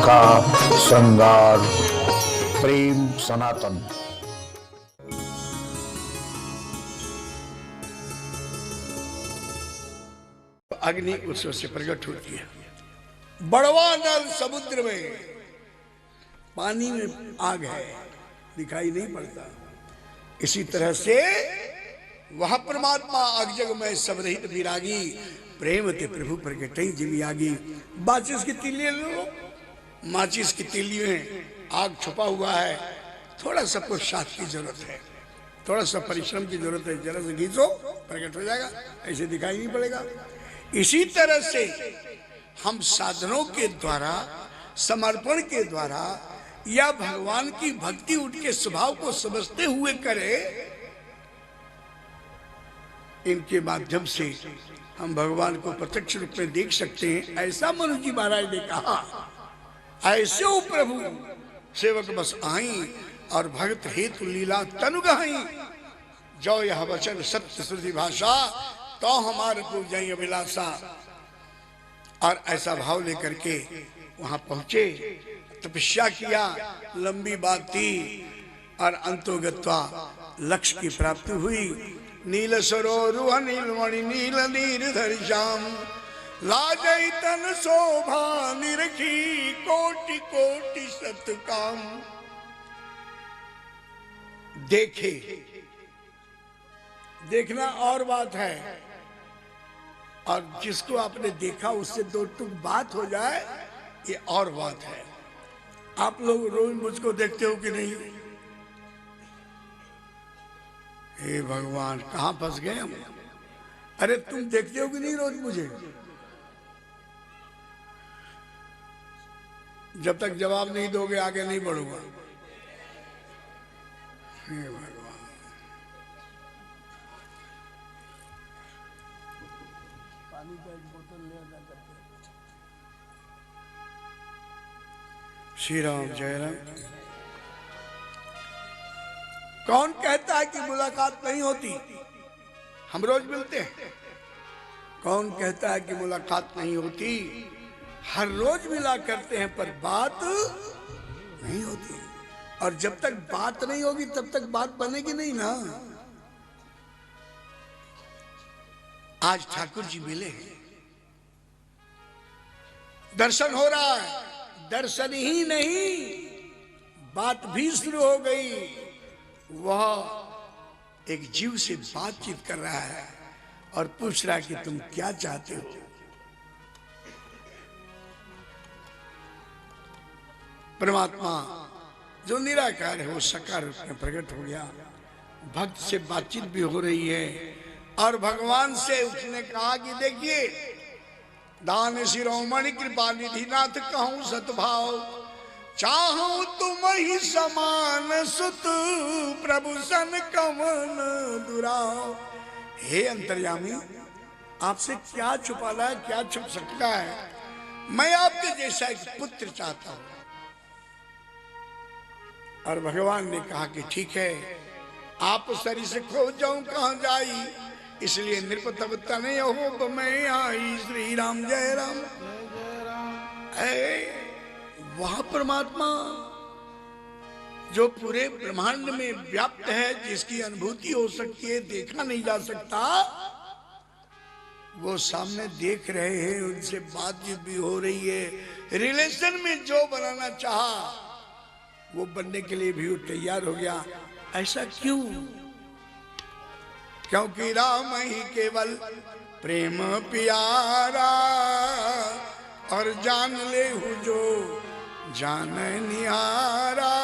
का श्रृंगार प्रेम सनातन। अग्नि उत्सव से प्रकट होती है। बड़वा नल समुद्र में, पानी में आग है, दिखाई नहीं पड़ता। इसी तरह से वह परमात्मा अगजग में सब रहित विरागी, प्रेम ते प्रभु प्रकट जिमी आगी। माचिस की तीली लो, माचिस की तीली में आग छुपा हुआ है, थोड़ा सा पुरुषार्थ की जरूरत है, थोड़ा सा परिश्रम की जरूरत है। जरा से घींचो, प्रकट हो जाएगा, ऐसे दिखाई नहीं पड़ेगा। इसी तरह से हम साधनों के द्वारा, समर्पण के द्वारा या भगवान की भक्ति उनके स्वभाव को समझते हुए करें, इनके माध्यम से हम भगवान को प्रत्यक्ष रूप में देख सकते हैं। ऐसा मनु जी महाराज ने कहा, ऐसे ओ प्रभु सेवक बस आई और भक्त हेतु लीला तनु गहाई। जो यह वचन सत्य श्रुति भाषा, तो हमारे पूजय अभिलाषा। और ऐसा भाव लेकर के वहां पहुंचे, तपस्या किया, लंबी बात थी और अंतोगत्वा लक्ष्य की प्राप्ति हुई। नील सरोरुह नीलमणि नील नीरधर श्याम, लाजई तन शोभा निरखी कोटि कोटि सतकाम। देखे, देखना और बात है, और जिसको आपने देखा उससे दो टुक बात हो जाए, ये और बात है। आप लोग रोज मुझको देखते हो कि नहीं? हे भगवान, कहां फंस गए हम? अरे तुम देखते हो कि नहीं रोज मुझे? जब तक जवाब नहीं दोगे आगे नहीं बढ़ूंगा। हे भगवान, पानी का एक बोतल ले आना करके। श्री राम जय राम। कौन कहता है कि मुलाकात नहीं होती? हम रोज मिलते हैं। कौन कहता है कि मुलाकात नहीं होती? हर रोज मिला करते हैं, पर बात नहीं होती। और जब तक बात नहीं होगी तब तक बात बनेगी नहीं ना। आज ठाकुर जी मिले हैं, दर्शन हो रहा है। दर्शन ही नहीं, बात भी शुरू हो गई। वह एक जीव से बातचीत कर रहा है और पूछ रहा है कि तुम क्या चाहते हो। परमात्मा जो निराकार है वो साकार रूप में प्रकट हो गया। भक्त से बातचीत भी हो रही है और भगवान से उसने कहा कि देखिए, दान शिरोमणि कृपा निधि नाथ कहूं सतभाव, चाहूं तुम ही समान सुत प्रभु सन कवन दुराव। हे अंतर्यामी, आपसे क्या छुपाना है, क्या छुप सकता है? मैं आपके जैसा एक पुत्र चाहता हूं। और भगवान ने कहा कि ठीक है, आप शरीर से खो जाऊं कहां जाई, इसलिए नृपतवता नहीं हो मैं आई। श्री राम जय राम। वह परमात्मा जो पूरे ब्रह्मांड में व्याप्त है, जिसकी अनुभूति हो सकती है, देखा नहीं जा सकता, वो सामने देख रहे हैं, उनसे बातचीत भी हो रही है। रिलेशन में जो बनाना चाहा वो बनने के लिए भी वो तैयार हो गया। ऐसा क्यों? क्योंकि राम ही केवल प्रेम प्यारा, और जान ले हूं जो जान निहारा।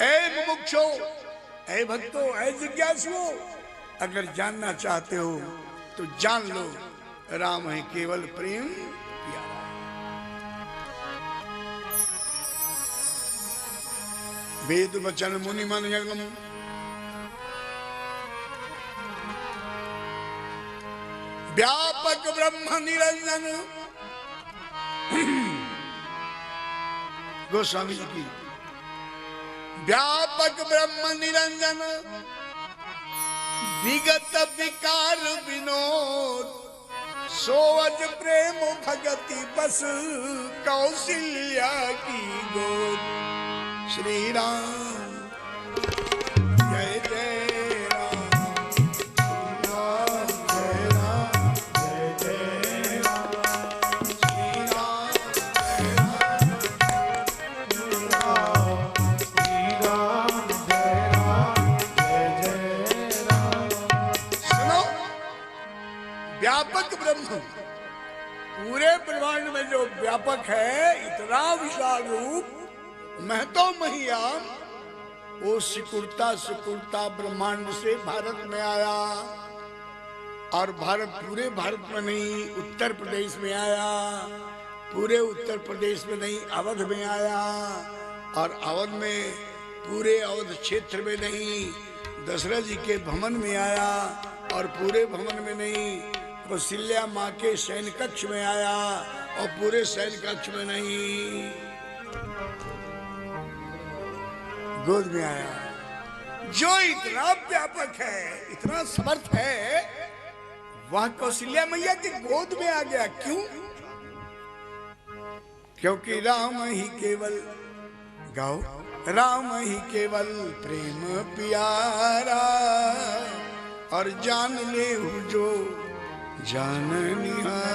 ऐ मुमुक्षो, ऐ भक्तो, ऐ जिज्ञासुओ, अगर जानना चाहते हो तो जान लो, राम है केवल प्रेम प्यारा। वेद वचन मुनि मन यगम, व्यापक ब्रह्म निरंजन। गोस्वामी जी की व्यापक ब्रह्म निरंजन, विगत विकार विनोद, सोवज प्रेम भगति बस कौशल्या की गोद। श्री राम जय जय राम, श्री राम जय जय राम, श्री राम जय राम, श्री राम जय राम। सुनो, व्यापक ब्रह्म पूरे ब्रह्मांड में जो व्यापक है, इतना विशाल रूप, महतो महियान, वो सिकुड़ता सिकुड़ता ब्रह्मांड से भारत में आया। और भारत पूरे भारत में नहीं, उत्तर प्रदेश में आया, पूरे उत्तर प्रदेश में नहीं, अवध में आया, और अवध में पूरे अवध क्षेत्र में नहीं, दशरथ जी के भवन में आया, और पूरे भवन में नहीं, कौशल्या माँ के शयन कक्ष में आया, और पूरे शयन कक्ष में नहीं, गोद में आया। जो इतना व्यापक है, इतना समर्थ है, वह कौशल्या मैया की गोद में आ गया। क्यों? क्योंकि राम ही केवल, गाओ, राम ही केवल प्रेम प्यारा, और जान ले जो जाननिहारा।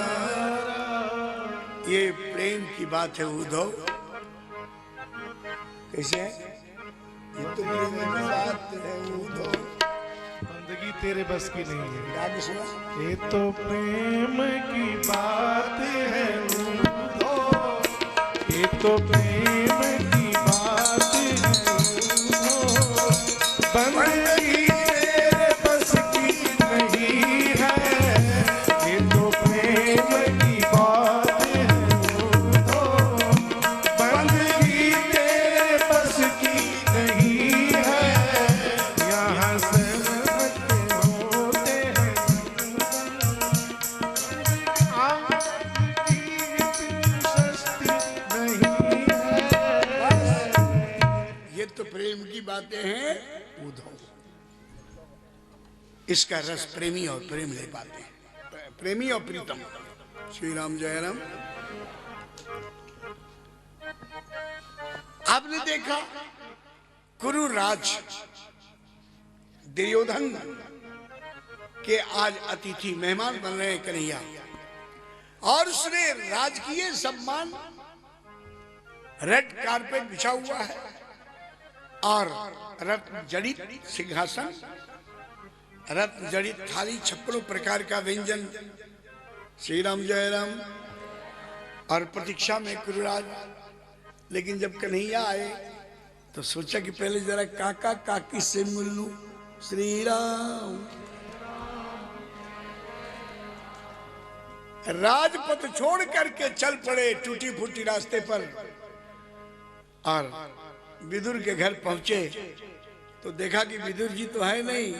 ये प्रेम की बात है उद्धव। कैसे? ये तो प्रेम की बात है उद्धव, बंदगी तेरे बस की नहीं है। आगे सुना। ये तो प्रेम की बात है उद्धव, ये तो प्रेम की बात है उद्धव, बंदगी तेरे बस की नहीं है। ये तो प्रेम की बात है उद्धव, बंदगी तेरे बस की नहीं है। यहाँ से होते हैं सस्ती नहीं है। ये तो प्रेम की बातें हैं उद्धव। इसका रस प्रेमी और प्रेम ले पाते हैं, प्रेमी और प्रीतम। श्री राम जय राम। आपने देखा कुरुराज दुर्योधन के आज अतिथि मेहमान बन रहे हैं कन्हैया, और उसने राजकीय सम्मान रेड कारपेट बिछा हुआ है, और रत्न जड़ित सिंहासन, रत्न जड़ित थाली, 56 प्रकार का व्यंजन। श्री राम जय राम। और प्रतीक्षा में कुरुराज। लेकिन जब कन्हैया आए तो सोचा कि पहले जरा काका काकी से मिल लूं। श्री राम। राजपथ छोड़ करके चल पड़े टूटी फूटी रास्ते पर, और विदुर के घर पहुंचे तो देखा कि विदुर जी तो है नहीं।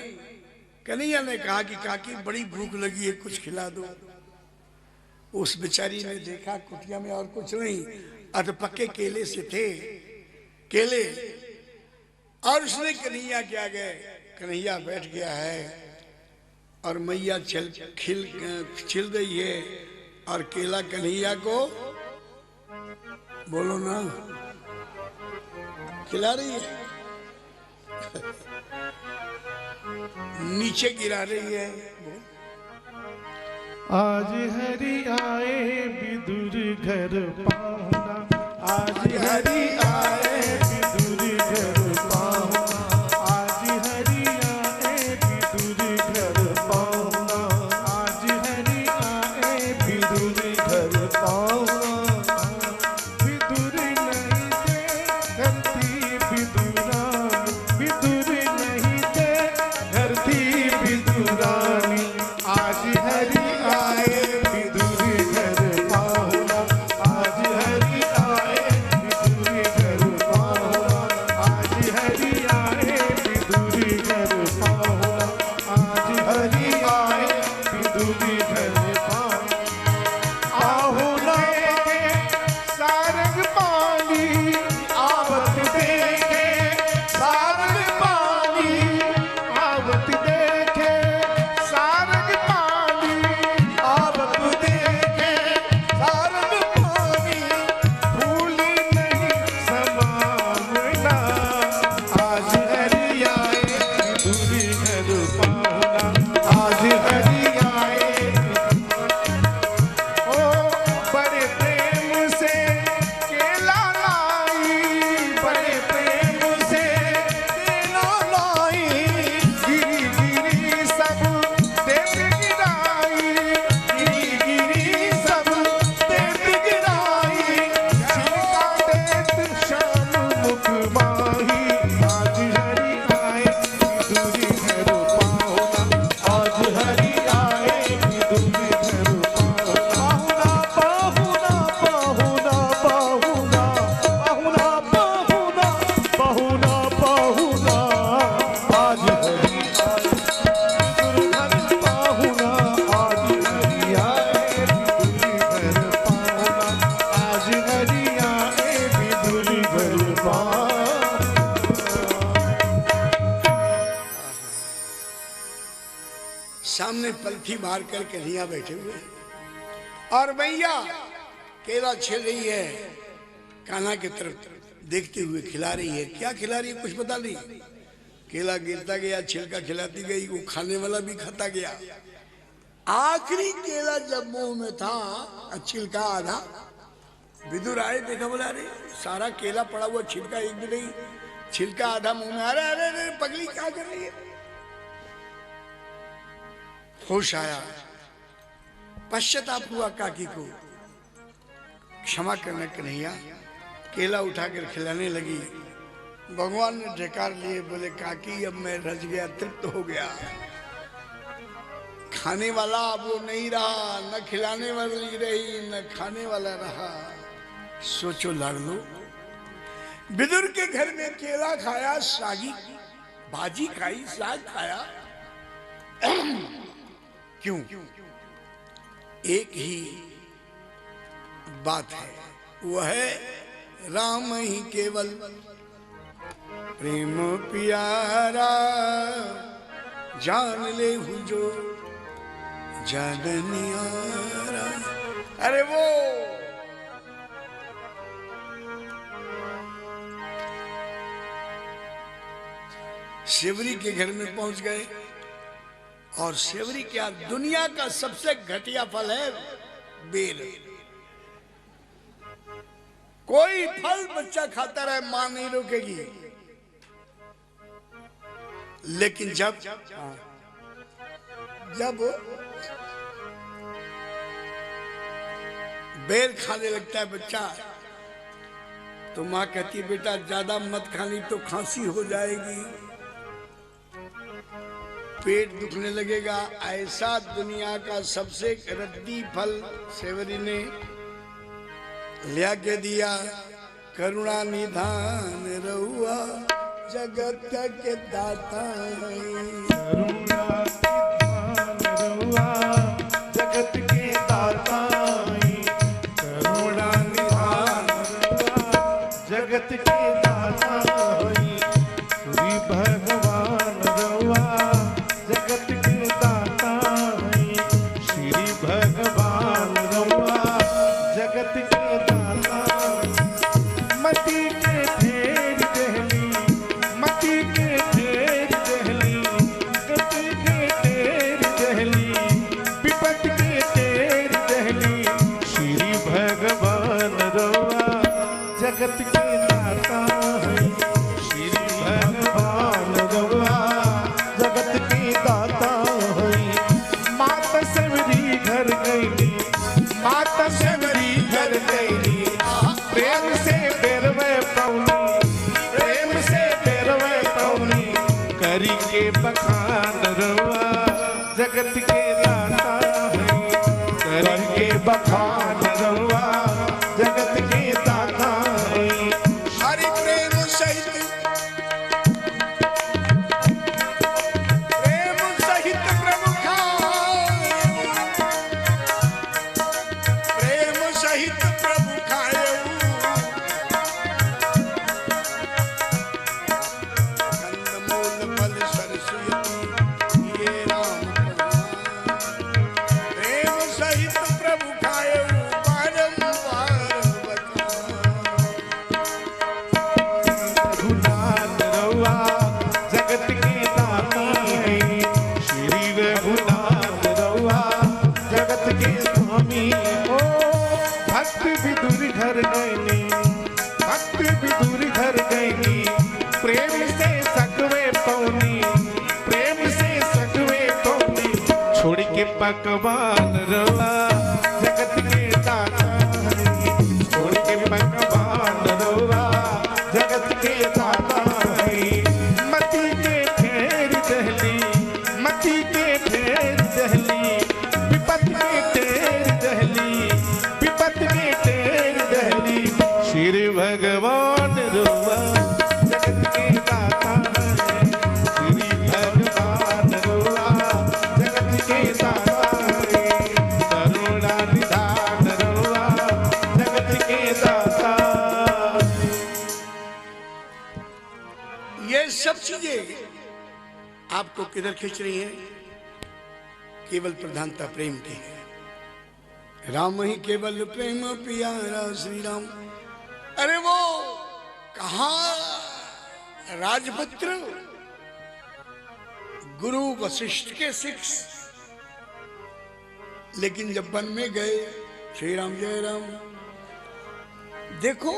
कन्हैया ने कहा कि काकी बड़ी भूख लगी है, कुछ खिला दो। उस बेचारी ने देखा कुटिया में और कुछ नहीं, अधपके केले से थे, केले, और उसने कन्हैया के आगे, कन्हैया बैठ गया है और मैया छिल गई है, और केला कन्हैया को, बोलो ना, खिला रही है, नीचे गिरा रही है। आज हरि आए विदुर घर पाहुना, आज हरि आए विदुर घर पाहुना, आज हरि आए विदुर घर पाहुना, आज हरि आए विदुर घर पाहुना। विदुर नहीं थे धरती विदुरानी, विदुर नहीं थे धरती विदुरानी, आज हरि आए विदुर घर पाहुना, आज हरि आए विदुर घर पाहुना, आज हरि आए विदुर घर पाहुना, आज हरि आए विदुर घर पाहुना। आहु देखे सारंग पानी, आवत देखे सारंग पानी, आवत देखे सारंग पानी, आवत मार कर कन्हैया बैठे हुए और मैया केला छिल रही है, कान्हा की तरफ देखते हुए खिला रही है। क्या खिला रही है कुछ पता नहीं। केला गिरता गया, छिलका खिलाती गई, वो खाने वाला भी खाता गया। आखिरी केला जब मुंह में था, छिलका आधा, विदुर आए, देखा, बोला अरे सारा केला पड़ा हुआ, छिलका एक भी नहीं, छिलका आधा मुंह में। अरे अरे अरे पगली क्या कर रही है? होश आया, पश्चाताप हुआ काकी को, क्षमा करना कन्हैया। केला उठाकर खिलाने लगी। भगवान ने ढकार लिए, बोले काकी अब मैं रज गया, तृप्त हो गया। खाने वाला अब वो नहीं रहा, न खिलाने वाली रही, न खाने वाला रहा। सोचो लाडलो, विदुर के घर में केला खाया, सागी भाजी खाई, साग खाया, क्यों? एक ही बात है, वह है राम ही केवल प्रेम प्यारा, जान ले जो जननियारा। अरे वो सेवरी के घर में पहुंच गए और सेवरी क्या, दुनिया का सबसे घटिया फल है बेर। कोई फल बच्चा खाता रहे, मां नहीं रोकेगी, लेकिन जब बेर खाने लगता है बच्चा, तो मां कहती है बेटा ज्यादा मत खानी तो खांसी हो जाएगी, पेट दुखने लगेगा। ऐसा दुनिया का सबसे रद्दी फल सेवरी ने लिया के दिया। करुणा निधान रहुआ जगत के दाता, करुणा निधान रहुआ जगत के दाता, करुणा निधान रहुआ जगत के दाता, श्री भगवान रहुआ जगत के दाता, श्री भगवान रहुआ जगत के दाता। मती के ढेर दहली, मती के ढेर दहली, गति के ढेर दहली, विपत के ढेर दहली, श्री भगवान रहुआ जगत के दाता है, श्री भगवान रहुआ जगत के दाता है। माता सेवरी घर गईली, माता सेवरी घर गईली, प्रेम से बेरवे पौनी, प्रेम से बेरवे पौनी, करी के बखान रहुआ जगत के दाता है, करी के बखान रहुआ जगत के दाता है। हरि प्रेम सहित, प्रेम सहित प्रभु खाए, प्रेम सहित प्रभु खाए, कंदमूल फल सरस्वती ये राम भगवान। प्रेम सहित प्रभु खाए, बारंबार बखान। रघुनाथ रहुआ जगत के दाता है, श्री रघुनाथ रहुआ जगत के स्वामी। ओ भक्त विदुर घर गईली, भक्त विदुर घर गईली, प्रेम से सकवे पौनी, प्रेम से सकवे पौनी, छोड़ के पकवान रहुआ जगत के दाता है, छोड़ के पकवान रहुआ जगत के दाता है। मती के ढेर दहली, मती के ढेर दहली, विपत के ढेर दहली, विपत के ढेर दहली, श्री भगवान रहुआ जगत के दाता है, श्री भगवान रहुआ जगत के दाता है, करुणा निधान रहुआ जगत के दाता। ये सब चीजें आपको किधर खींच रही हैं? केवल प्रधानता प्रेम की है। राम ही केवल प्रेम प्यारा श्री राम। अरे वो कहा राजपुत्र, गुरु वशिष्ठ के शिष्य, लेकिन जब वन में गए, श्री राम जय राम। देखो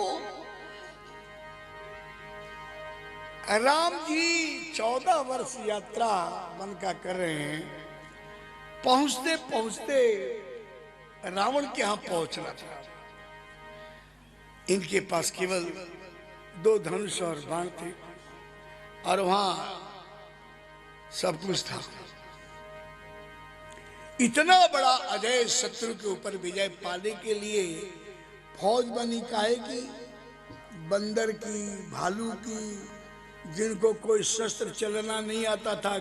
राम जी 14 वर्ष यात्रा वन का कर रहे हैं। पहुंचते पहुंचते रावण के यहां पहुंचना था। इनके पास केवल 2 धनुष और बाण थे और वहां सब कुछ था। इतना बड़ा अजय शत्रु के ऊपर विजय पाने के लिए फौज बनी काहे की? बंदर की, भालू की, जिनको कोई शस्त्र चलना नहीं आता था।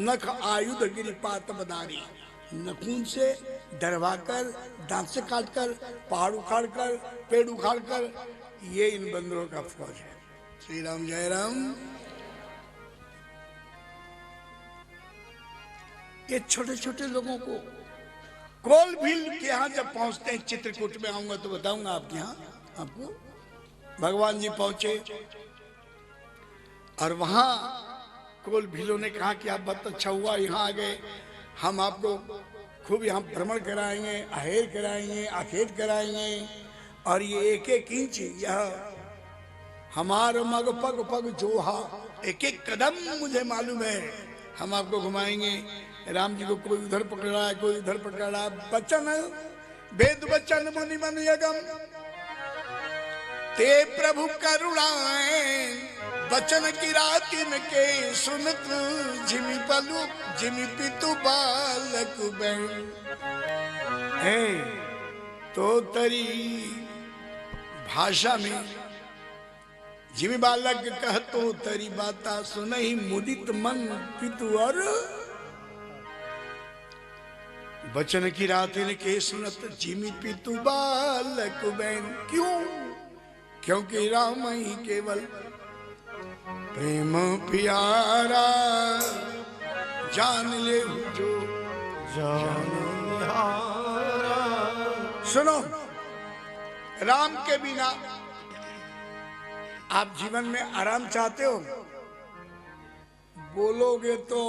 नख आयुध गिरिपात बदारी, नखून से डरवाकर, दांत से काटकर, पहाड़ उखाड़कर, पेड़ उखाड़कर, ये इन बंदरों का फौज है। श्री राम जय राम। ये छोटे छोटे लोगों को कोल भील के यहाँ जब पहुंचते हैं, चित्रकूट में आऊंगा तो बताऊंगा आपके यहाँ आपको। भगवान जी पहुंचे और वहां कोल भीलों ने कहा कि आप बहुत अच्छा हुआ यहाँ आ गए, हम आपको खूब यहाँ भ्रमण कराएंगे, आहेर कराएंगे, आखेट कराएंगे, और ये एक एक इंच यह हमारा मग पग पग जोहा, एक एक कदम मुझे मालूम है, हम आपको घुमाएंगे। राम जी को कोई उधर पकड़ रहा है, कोई उधर पकड़ रहा है। बच्चन वेद बच्चन मुनि मन यगम ते प्रभु करुणाएं, बचन की रातिन के सुनत, जिमी पलू जिमी पितु बालक बहन। तो तरी भाषा में जिमी बालक कह तो तरी बाता सुनहि मुदित मन पितु और बचन की रातिन के सुनत, जिमी पितु बालक बहन। क्यों? क्योंकि राम ही केवल प्रेम प्यारा, जान ले जो जानिहारा। सुनो, राम के बिना आप जीवन में आराम चाहते हो? बोलोगे तो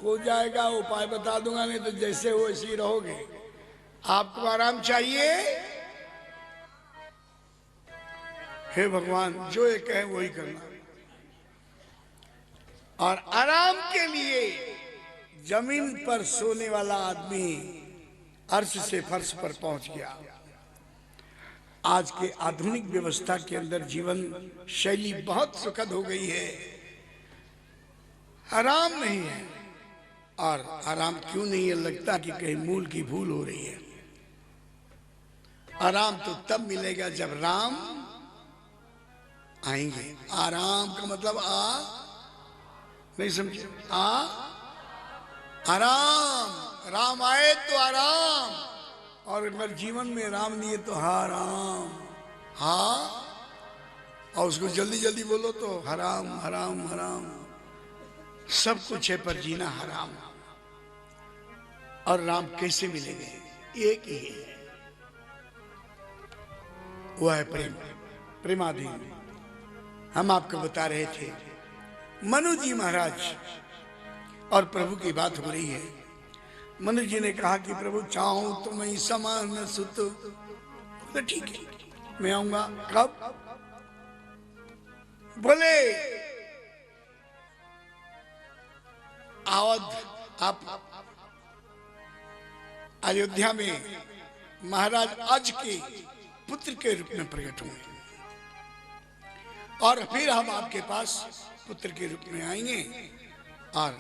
हो जाएगा, उपाय बता दूंगा, नहीं तो जैसे हो वैसे ही रहोगे। आपको आराम चाहिए? हे भगवान, जो ये कहे वही करना। और आराम के लिए जमीन पर सोने वाला आदमी अर्श से फर्श पर पहुंच गया। आज के आधुनिक व्यवस्था के अंदर जीवन शैली बहुत सुखद हो गई है, आराम नहीं है। और आराम क्यों नहीं है? लगता कि कहीं मूल की भूल हो रही है। आराम तो तब मिलेगा जब राम आएंगे। आराम का मतलब नहीं समझे? आराम, राम आए तो आराम, और अगर जीवन में राम नहीं है तो हराम। और उसको जल्दी जल्दी बोलो तो हराम हराम हराम। सब कुछ है पर जीना हराम। और राम कैसे मिलेंगे? एक ही है, वो है प्रेम, प्रेमाधीन। हम आपको बता रहे थे, मनु जी महाराज और प्रभु की बात हो रही है। मनु जी ने कहा कि प्रभु चाहूं तो मैं समान सुत। तो ठीक है, मैं आऊंगा। कब? बोले अवध, आप अयोध्या में महाराज अज के पुत्र के रूप में प्रकट हुए, और फिर हम आपके पास पुत्र के रूप में आएंगे, और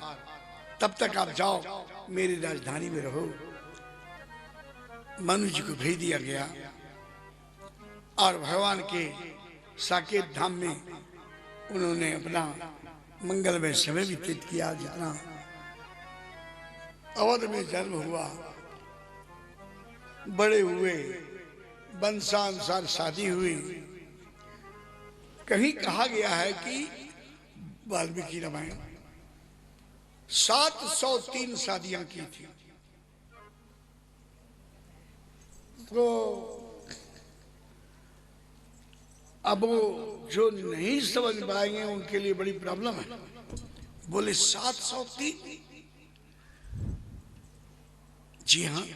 तब तक आप जाओ, मेरी राजधानी में रहो। मनु जी को भेज दिया गया, और भगवान के साकेत धाम में उन्होंने अपना मंगलमय समय व्यतीत किया। जितना अवध में जन्म हुआ, बड़े हुए, वंशानुसार शादी हुई। कहीं कहा गया है कि वाल्मीकि रामायण 703 शादियां की थी। तो अब वो जो नहीं समझ पाएंगे उनके लिए बड़ी प्रॉब्लम है। बोले 703। जी हाँ,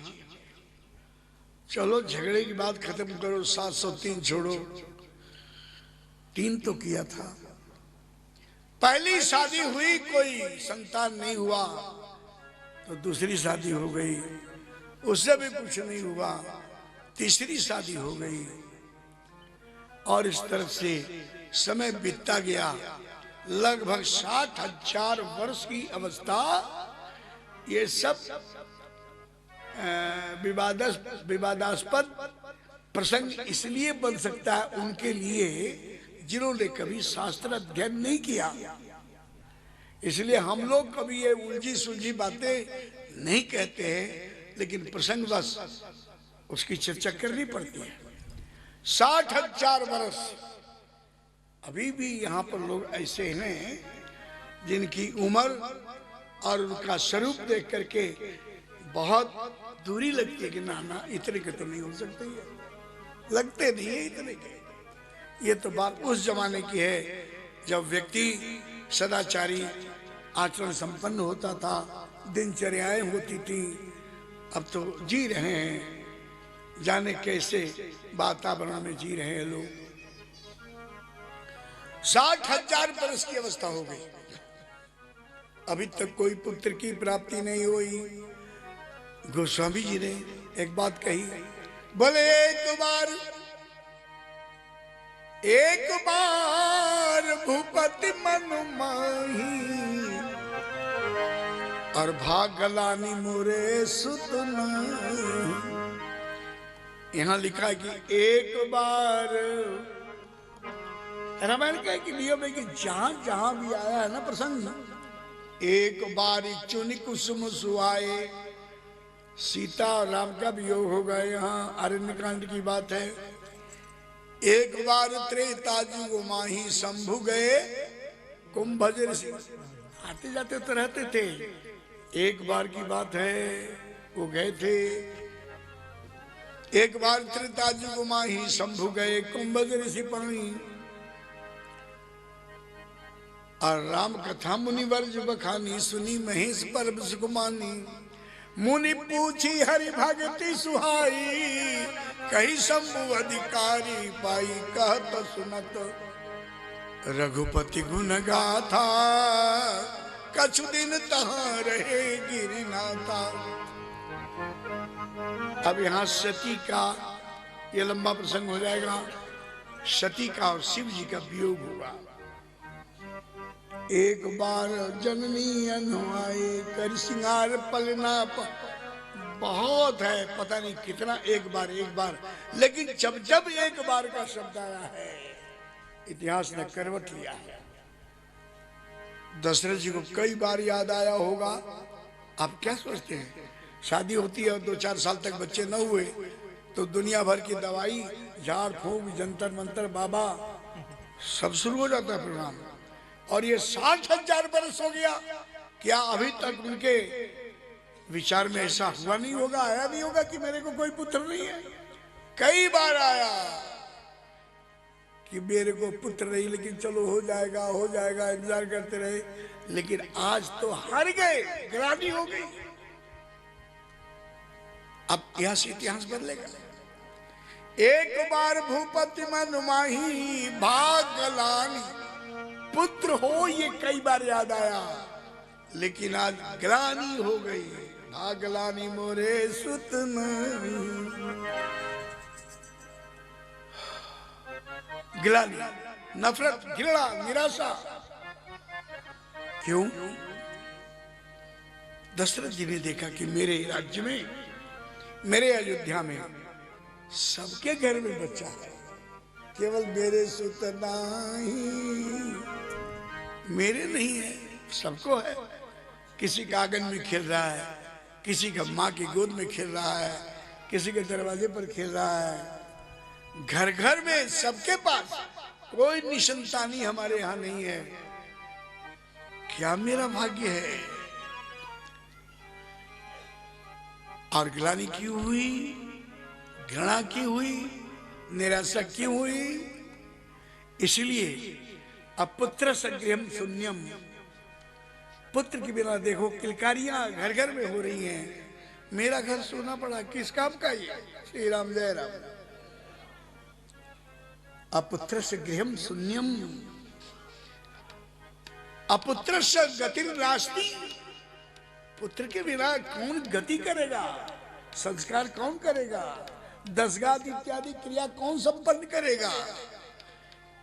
चलो झगड़े की बात खत्म करो, 703 छोड़ो। 3 तो किया था। पहली शादी हुई, कोई संतान नहीं हुआ, तो दूसरी शादी हो गई, उससे भी कुछ नहीं हुआ, तीसरी शादी हो गई, और इस तरफ से समय बीतता गया। लगभग 60,000 वर्ष की अवस्था। ये सब विवादास्पद प्रसंग इसलिए बन सकता है उनके लिए जिन्होंने कभी शास्त्र अध्ययन नहीं किया। इसलिए हम लोग कभी ये उलझी सुलझी बातें नहीं कहते हैं, लेकिन प्रसंग बस उसकी चर्चा करनी पड़ती है। 60,000 वर्ष। अभी भी यहाँ पर लोग ऐसे हैं जिनकी उम्र और उनका स्वरूप देख करके बहुत दूरी लगती है कि ना ना इतने के तो नहीं हो सकते, ये लगते नहीं है इतने के। ये तो बात उस जमाने की है जब व्यक्ति सदाचारी आचरण संपन्न होता था, दिनचर्याएं होती थी। अब तो जी रहे हैं, जाने कैसे वातावरण में जी रहे हैं लोग। 60,000 वर्ष की अवस्था हो गई, अभी तक कोई पुत्र की प्राप्ति नहीं हुई। गोस्वामी जी ने एक बात कही, बोले एक बार भूपति मन माही और भागलानी मोरे सुत नहीं। यहां लिखा है कि एक बार रामायण के लिए में कि जहां जहां भी आया है ना प्रसंग, एक बार चुन कुसुम सुहाए। सीता और राम का वियोग हो गया, यहाँ अरण्यकांड की बात है। एक बार त्रेता जुग माही शंभु गए कुंभज ऋषि। आते जाते तो रहते थे, एक बार की बात है वो गए थे। एक बार त्रेता जुग माही शंभु गए कुंभज ऋषि पानी। और राम कथा मुनिवर्ज बखानी सुनी महेश पर सुकुमानी। मुनि पूछी हरि भगति सुहाई कही शंभु अधिकारी पाई। कहत सुनत रघुपति गुण गाथा कछु दिन तहाँ रहे गिरिनाथा। अब यहाँ सती का ये लंबा प्रसंग हो जाएगा। सती का और शिव जी का वियोग हुआ। एक बार जननी अनुआए कर सिंगार पलना। बहुत है, पता नहीं कितना एक बार, लेकिन जब जब एक बार का शब्द आया है इतिहास ने करवट लिया है। दशरथ जी को कई बार याद आया होगा। आप क्या सोचते हैं, शादी होती है और 2-4 साल तक बच्चे न हुए तो दुनिया भर की दवाई, झाड़ फूंक, जंतर मंतर, बाबा सब शुरू हो जाता है प्रोग्राम। और ये 60,000 वर्ष हो गया, क्या अभी तक उनके विचार में ऐसा हुआ नहीं होगा, आया नहीं होगा कि मेरे को कोई पुत्र नहीं है? कई बार आया कि मेरे को पुत्र नहीं, लेकिन चलो हो जाएगा, इंतजार करते रहे। लेकिन आज तो हार गए, ग्लानि हो गई। अब यहां से इतिहास बदलेगा। एक बार भूपति मन माही भागलानी। पुत्र हो ये कई बार याद आया, लेकिन आज ग्लानि हो गई। भागलानी मोरे सुत नहीं। ग्लानि, नफरत, घृणा, निराशा। क्यों? दशरथ जी ने देखा कि मेरे राज्य में, मेरे अयोध्या में सबके घर में बच्चा है, केवल मेरे सुत नहीं। मेरे नहीं है, सबको है। किसी का आंगन में खेल रहा है, किसी का माँ की गोद में खेल रहा है, किसी के दरवाजे पर खेल रहा है। घर घर में सबके पास, कोई निसंतानी हमारे यहाँ नहीं है। क्या मेरा भाग्य है। और ग्लानि क्यों हुई? घृणा क्यों हुई, निराशा क्यों हुई? इसलिए अपुत्र सगृहम शून्यम, पुत्र के बिना देखो किलकारियां घर घर में हो रही हैं। मेरा घर सोना पड़ा, किस काम का ये? श्री राम जय राम। अपुत्र से गृहम शून्यम, अपुत्र से गतिर् नास्ति, पुत्र के बिना कौन गति करेगा, संस्कार कौन करेगा, दसगात इत्यादि क्रिया कौन संपन्न करेगा?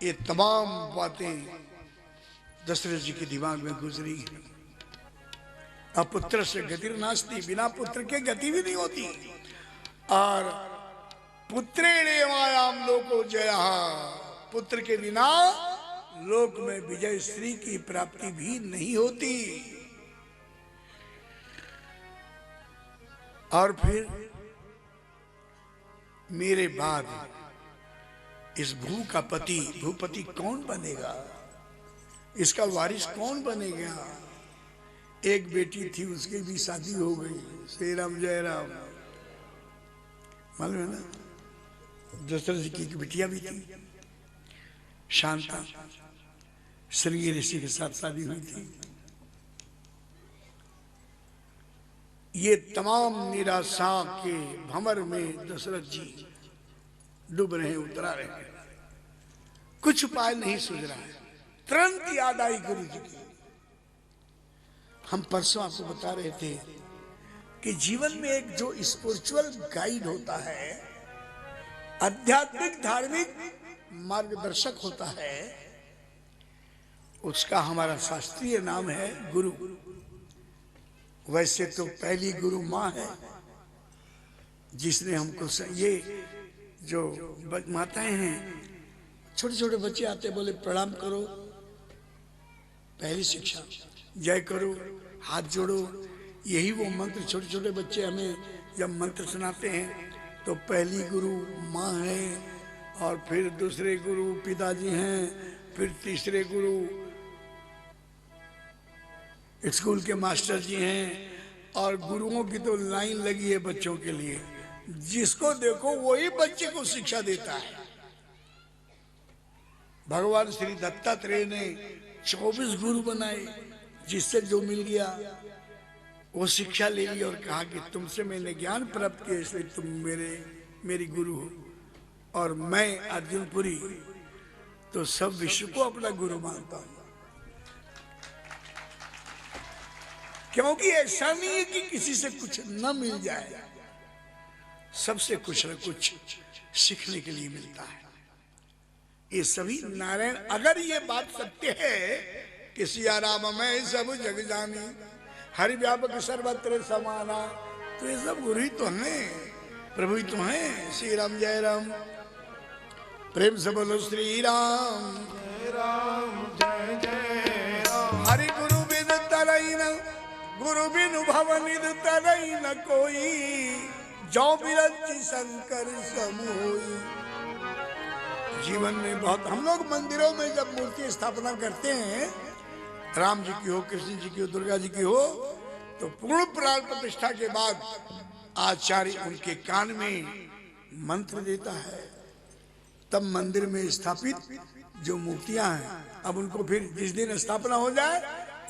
ये तमाम बातें दशरथ जी के दिमाग में गुजरी। अपुत्र से गतिर् नास्ति, बिना पुत्र के गति भी नहीं होती। और पुत्रेणेवायाम लोको जयः, पुत्र के बिना लोक में विजय श्री की प्राप्ति भी नहीं होती। और फिर मेरे बाद इस भू का पति, भूपति कौन बनेगा, इसका वारिस कौन बनेगा? एक बेटी थी, उसकी भी शादी हो गई। श्री राम जय राम। मालूम है ना, दशरथ जी की एक बिटिया भी थी, शांता, श्रृंगी ऋषि के साथ शादी हुई थी। ये तमाम निराशा के भंवर में दशरथ जी डूब रहे हैं, उतरा रहे हैं। कुछ उपाय नहीं सूझ रहा है। तुरंत याद आई गुरु जी की। हम परसों आपको बता रहे थे कि जीवन में एक जो स्पिरिचुअल गाइड होता है, आध्यात्मिक धार्मिक मार्गदर्शक होता है, उसका हमारा शास्त्रीय नाम है गुरु। वैसे तो पहली गुरु माँ है, जिसने हमको ये जो माताएं हैं, छोटे छोटे बच्चे आते बोले प्रणाम करो, पहली शिक्षा जय करो, हाथ जोड़ो, यही वो मंत्र। छोटे छोटे बच्चे हमें जब मंत्र सुनाते हैं तो पहली गुरु माँ है, और फिर दूसरे गुरु पिताजी हैं, फिर तीसरे गुरु स्कूल के मास्टर जी हैं, और गुरुओं की तो लाइन लगी है बच्चों के लिए। जिसको देखो वही बच्चे को शिक्षा देता है। भगवान श्री दत्तात्रेय ने 24 गुरु बनाए, जिससे जो मिल गया वो शिक्षा ले ली और कहा कि तुमसे मैंने ज्ञान प्राप्त किया, इसलिए तुम मेरी गुरु हो। और मैं अर्जुनपुरी तो सब विश्व को अपना गुरु मानता हूं, क्योंकि ऐसा नहीं है कि किसी से कुछ न मिल जाए, सबसे कुछ न कुछ सीखने के लिए मिलता है। ये सभी नारायण, अगर ये बात सत्य है कि सिया राम मैं सब जग जानी, हरि व्यापक सर्वत्र समाना, तो ये सब गुरु ही तो हैं, प्रभु ही तो हैं। श्री राम जय राम। प्रेम से बोलो श्री राम जय राम, जय जय राम। हरि गुरु बिन तरई न, गुरु बिनु भवनिध तरई न कोई, जो बिरंची शंकर समोई। जीवन में बहुत हम लोग मंदिरों में जब मूर्ति स्थापना करते हैं, राम जी की हो, कृष्ण जी की हो, दुर्गा जी की हो, तो पूर्ण प्राण प्रतिष्ठा के बाद आचार्य उनके कान में मंत्र देता है। तब मंदिर में स्थापित जो मूर्तियां हैं, अब उनको फिर जिस दिन स्थापना हो जाए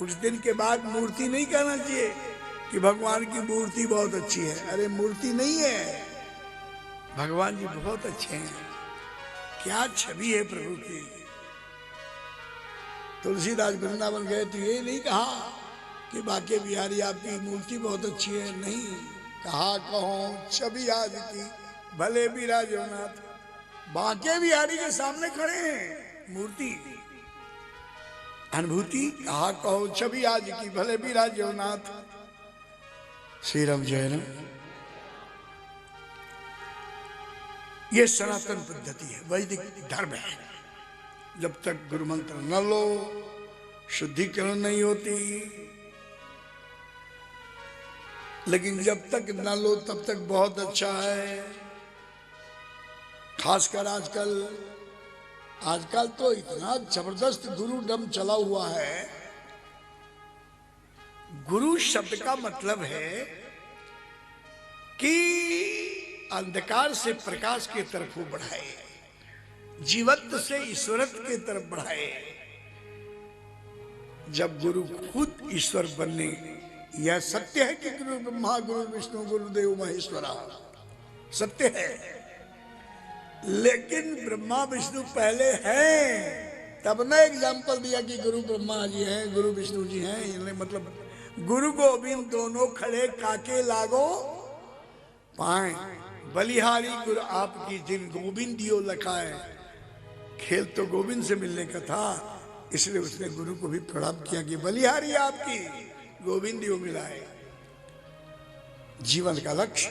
उस दिन के बाद मूर्ति नहीं कहना चाहिए कि भगवान की मूर्ति बहुत अच्छी है। अरे मूर्ति नहीं है, भगवान जी बहुत अच्छे हैं। क्या छवि है प्रभु की। तुलसीदास वृंदावन गए तो ये नहीं कहा कि बाके बिहारी आपकी मूर्ति बहुत अच्छी है, नहीं कहा, कहो छवि आज की भले बिराजो नाथ। बाके बिहारी के सामने खड़े हैं, मूर्ति अनुभूति, कहा कहो छवि आज की भले बिराजो नाथ। श्री राम जय राम। ये सनातन पद्धति है, वैदिक धर्म है। जब तक गुरु मंत्र न लो शुद्धिकरण नहीं होती, लेकिन जब तक न लो तब तक बहुत अच्छा है। खासकर आजकल तो इतना जबरदस्त गुरु डम चला हुआ है। गुरु शब्द का मतलब है कि अंधकार से प्रकाश की तरफ वो बढ़ाए, जीवत्व से ईश्वरत्व की तरफ बढ़ाए। जब गुरु खुद ईश्वर बनने, यह सत्य है कि गुरु ब्रह्मा गुरु विष्णु गुरुदेव महेश्वरा, सत्य है। लेकिन ब्रह्मा विष्णु पहले हैं, तब ना एग्जाम्पल दिया कि गुरु ब्रह्मा जी हैं गुरु विष्णु जी हैं। इन्हें मतलब गुरु गोविंद दोनों खड़े काके लागो पाए, बलिहारी गुरु आपकी जिन गोविंद दियो लखाए। खेल तो गोविंद से मिलने का था, इसलिए उसने गुरु को भी प्रणाम किया कि बलिहारी आपकी गोविंद दियो मिलाए। जीवन का लक्ष्य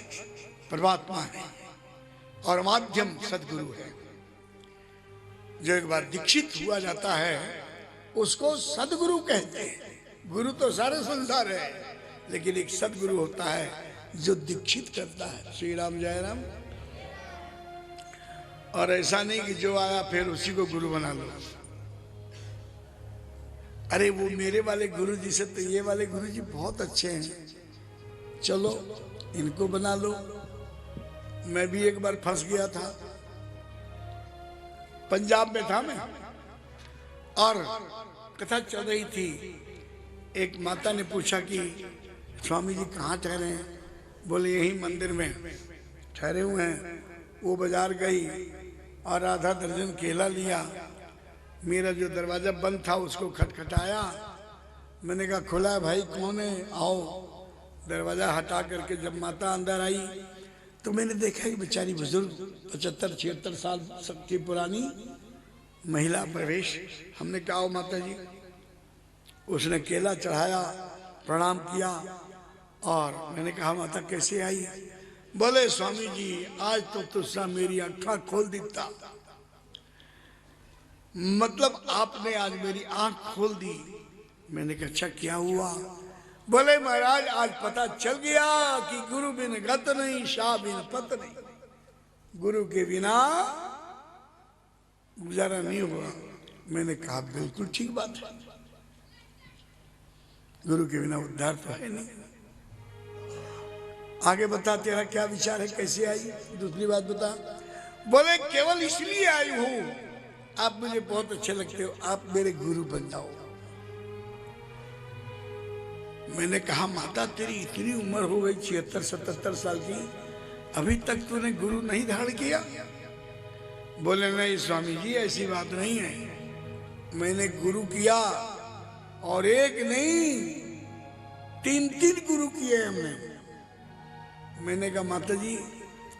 परमात्मा है और माध्यम सदगुरु है। जो एक बार दीक्षित हुआ जाता है उसको सदगुरु कहते हैं। गुरु तो सारे संसार है, लेकिन एक सदगुरु होता है जो दीक्षित करता है। श्री राम जय राम। और ऐसा नहीं कि जो आया फिर उसी को गुरु बना लो। अरे वो मेरे वाले गुरु जी से तो ये वाले गुरु जी बहुत अच्छे हैं, चलो इनको बना लो। मैं भी एक बार फंस गया था, पंजाब में था मैं, और कथा चल रही थी। एक माता ने पूछा कि स्वामी जी कहाँ ठहरे हैं? बोले यहीं मंदिर में ठहरे हुए हैं। वो बाजार गई और आधा दर्जन केला लिया। मेरा जो दरवाजा बंद था उसको खटखटाया। मैंने कहा खुला है भाई, कौन है, आओ। दरवाजा हटा करके जब माता अंदर आई तो मैंने देखा कि बेचारी बुजुर्ग 75-76 साल सबकी पुरानी महिला प्रवेश। हमने कहा आओ माता जी। उसने केला चढ़ाया, प्रणाम किया, और मैंने कहा माता कैसे आई? बोले स्वामी जी आज तो तुझसा मेरी आंखें खोल देता। मतलब आपने आज मेरी आंख खोल दी। मैंने कहा अच्छा क्या हुआ? बोले महाराज आज पता चल गया कि गुरु बिन गत नहीं, शाह बिन पत नहीं। गुरु के बिना गुजारा नहीं हुआ। मैंने कहा बिल्कुल ठीक बात है, गुरु के बिना उद्धार तो है नहीं। आगे बता तेरा क्या विचार है, कैसे आई? दूसरी बात बता। बोले केवल इसलिए आई हूं, आप मुझे बहुत अच्छे लगते हो, आप मेरे गुरु बन जाओ। मैंने कहा माता तेरी इतनी उम्र हो गई 76-77 साल की, अभी तक तूने गुरु नहीं धारण किया? बोले नहीं स्वामी जी ऐसी बात नहीं है, मैंने गुरु किया, और एक नहीं 3-3 गुरु किए हमने। मैंने कहा माता जी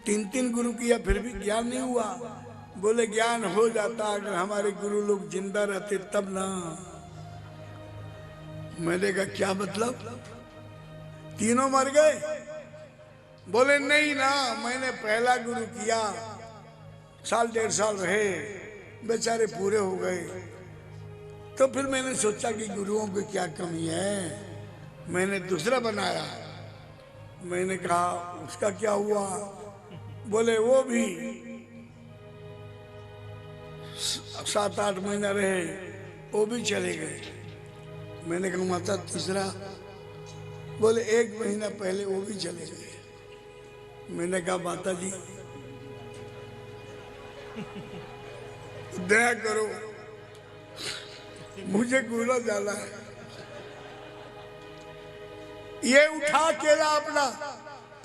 3-3 गुरु किया फिर भी ज्ञान नहीं हुआ? बोले ज्ञान हो जाता अगर हमारे गुरु लोग जिंदा रहते तब ना। मैंने कहा क्या मतलब, तीनों मर गए? बोले नहीं ना, मैंने पहला गुरु किया, 1.5 साल रहे, बेचारे पूरे हो गए। तो फिर मैंने सोचा कि गुरुओं की क्या कमी है, मैंने दूसरा बनाया। मैंने कहा उसका क्या हुआ? बोले वो भी 7-8 महीना रहे, वो भी चले गए। मैंने कहा माता तीसरा? बोले 1 महीना पहले वो भी चले गए। मैंने कहा माता जी दया करो, मुझे गुरु जाना है। ये उठा केला अपना,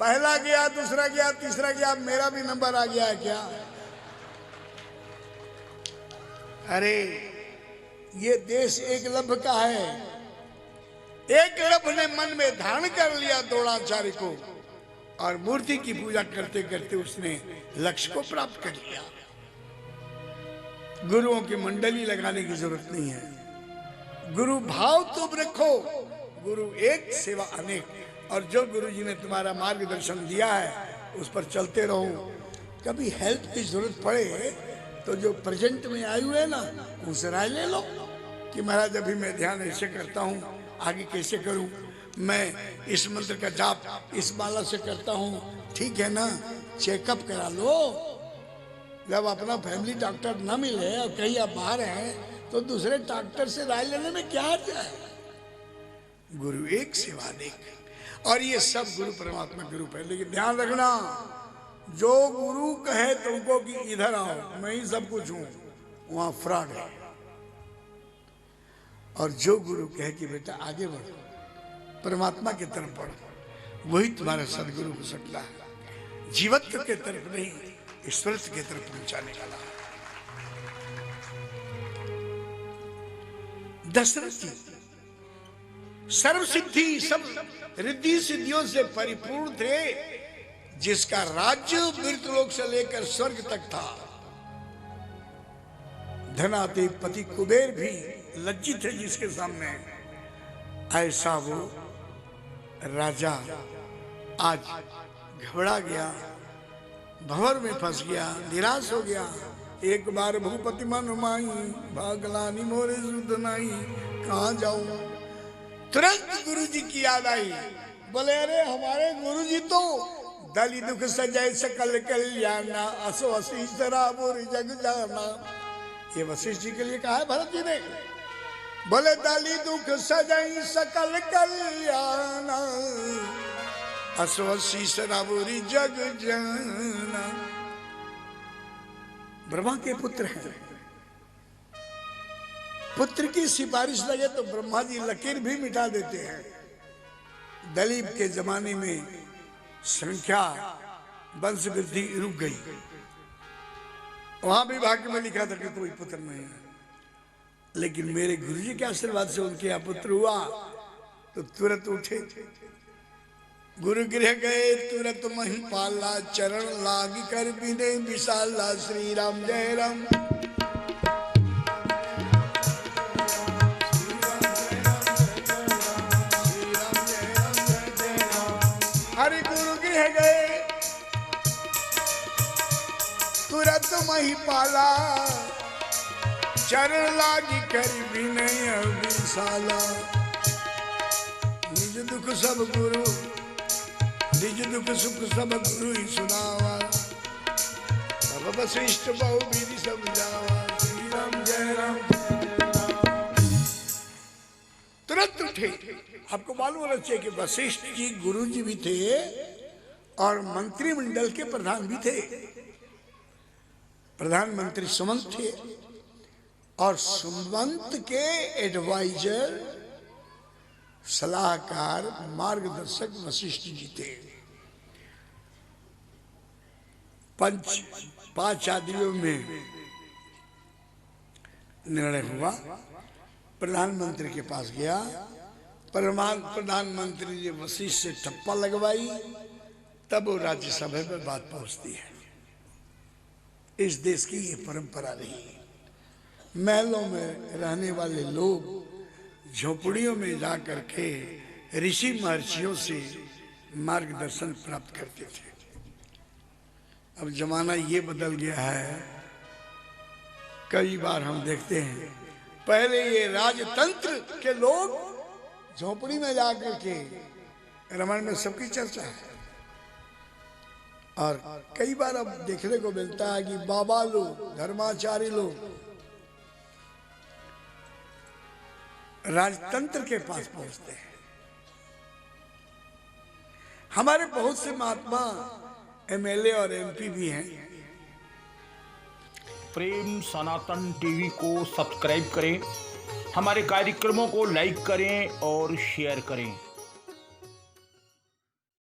पहला गया, दूसरा गया, तीसरा गया, मेरा भी नंबर आ गया है क्या? अरे ये देश एकलव्य का है। एकलव्य ने मन में धारण कर लिया द्रोणाचार्य को, और मूर्ति की पूजा करते करते उसने लक्ष्य को प्राप्त कर लिया। गुरुओं की मंडली लगाने की जरूरत नहीं है। गुरु भाव तुम रखो, गुरु एक सेवा अनेक। और जो गुरु जी ने तुम्हारा मार्गदर्शन दिया है उस पर चलते रहो। कभी हेल्प की जरूरत पड़े तो जो प्रेजेंट में आए हुए ना उनसे राय ले लो कि महाराज अभी मैं ध्यान ऐसे करता हूँ, आगे कैसे करूँ, मैं इस मंत्र का जाप इस माला से करता हूँ, ठीक है ना? चेकअप करा लो। जब अपना फैमिली डॉक्टर ना मिले और कहीं आप बाहर हैं तो दूसरे डॉक्टर से राय लेने में क्या अर्थ है? गुरु एक सेवा अनेक, और ये सब गुरु परमात्मा के रूप है। लेकिन ध्यान रखना, जो गुरु कहे तुमको कि इधर आओ मैं ही सब कुछ हूं, वहां फ्रॉड है। और जो गुरु कहे कि बेटा आगे बढ़ो, परमात्मा की तरफ बढ़ो, वही तुम्हारा सदगुरु हो सकता है। जीवत्व के तरफ नहीं, ईश्वरत्व की तरफ पहुंचाने वाला है। दशरथ जी सर्व सिद्धि, सब रिद्धि सिद्धियों से परिपूर्ण थे, जिसका राज्य मृतलोक से लेकर स्वर्ग तक था। धनाते पति कुबेर भी लज्जित है जिसके सामने। ऐसा वो राजा आज घबरा गया, भंवर में फंस गया, निराश हो गया। एक बार भूपति मन माई, भागलानी मोरे सुध नाई, कहां जाऊं। तुरंत गुरु जी की याद आई। बोले अरे हमारे गुरु जी तो दली दुख सजय सकल कल्याणा, असो असीस राबुर जग जाना। ये वशिष्ठ जी के लिए कहा है भरत जी ने। बोले दली दुख सजय सकल कल्याणा, असो असीस राबुर जग जाना। ब्रह्मा के पुत्र हैं, पुत्र की सिफारिश लगे तो ब्रह्मा जी लकीर भी मिटा देते हैं। दलीप के जमाने में संख्या वंश वृद्धि रुक गई, वहां भी भाग्य में लिखा था कि कोई पुत्र नहीं है। लेकिन मेरे गुरुजी के आशीर्वाद से उनके यहाँ पुत्र हुआ तो तुरंत उठे, गुरु गृह गए तुरंत महिपाला, चरण लाग कर बिने विशाला, श्री राम जय राम। हरि गुरु गृह गए तुरंत महिपाला, चरण लागी कर विनय विशाला। निज दुख सब गुरु, निज दुख सुख सब गुरु ही सुनावा, सब वशिष्ठ बहु विधि समझावा, श्री राम जय राम। तुरंत उठे। आपको मालूम होना चाहिए कि वशिष्ठ जी गुरु जी भी थे और मंत्रिमंडल के प्रधान भी थे। प्रधानमंत्री सुमंत थे और सुमंत के एडवाइजर, सलाहकार, मार्गदर्शक वशिष्ठ जी थे। पांच आदमियों में निर्णय हुआ। प्रधानमंत्री के पास गया, प्रधानमंत्री ने वशिष्ठ से ठप्पा लगवाई, तब वो राज्यसभा में बात पहुंचती है। इस देश की ये परंपरा रही। महलों में रहने वाले लोग झोपड़ियों में जा करके ऋषि महर्षियों से मार्गदर्शन प्राप्त करते थे। अब जमाना ये बदल गया है, कई बार हम देखते हैं, पहले ये राजतंत्र के लोग झोपड़ी में जाकर के, रामायण में सबकी चर्चा है, और कई बार अब देखने को मिलता है कि बाबा लोग, धर्माचारी लोग राजतंत्र के पास पहुंचते हैं। हमारे बहुत से महात्मा एमएलए और एमपी भी हैं। प्रेम सनातन टीवी को सब्सक्राइब करें, हमारे कार्यक्रमों को लाइक करें और शेयर करें।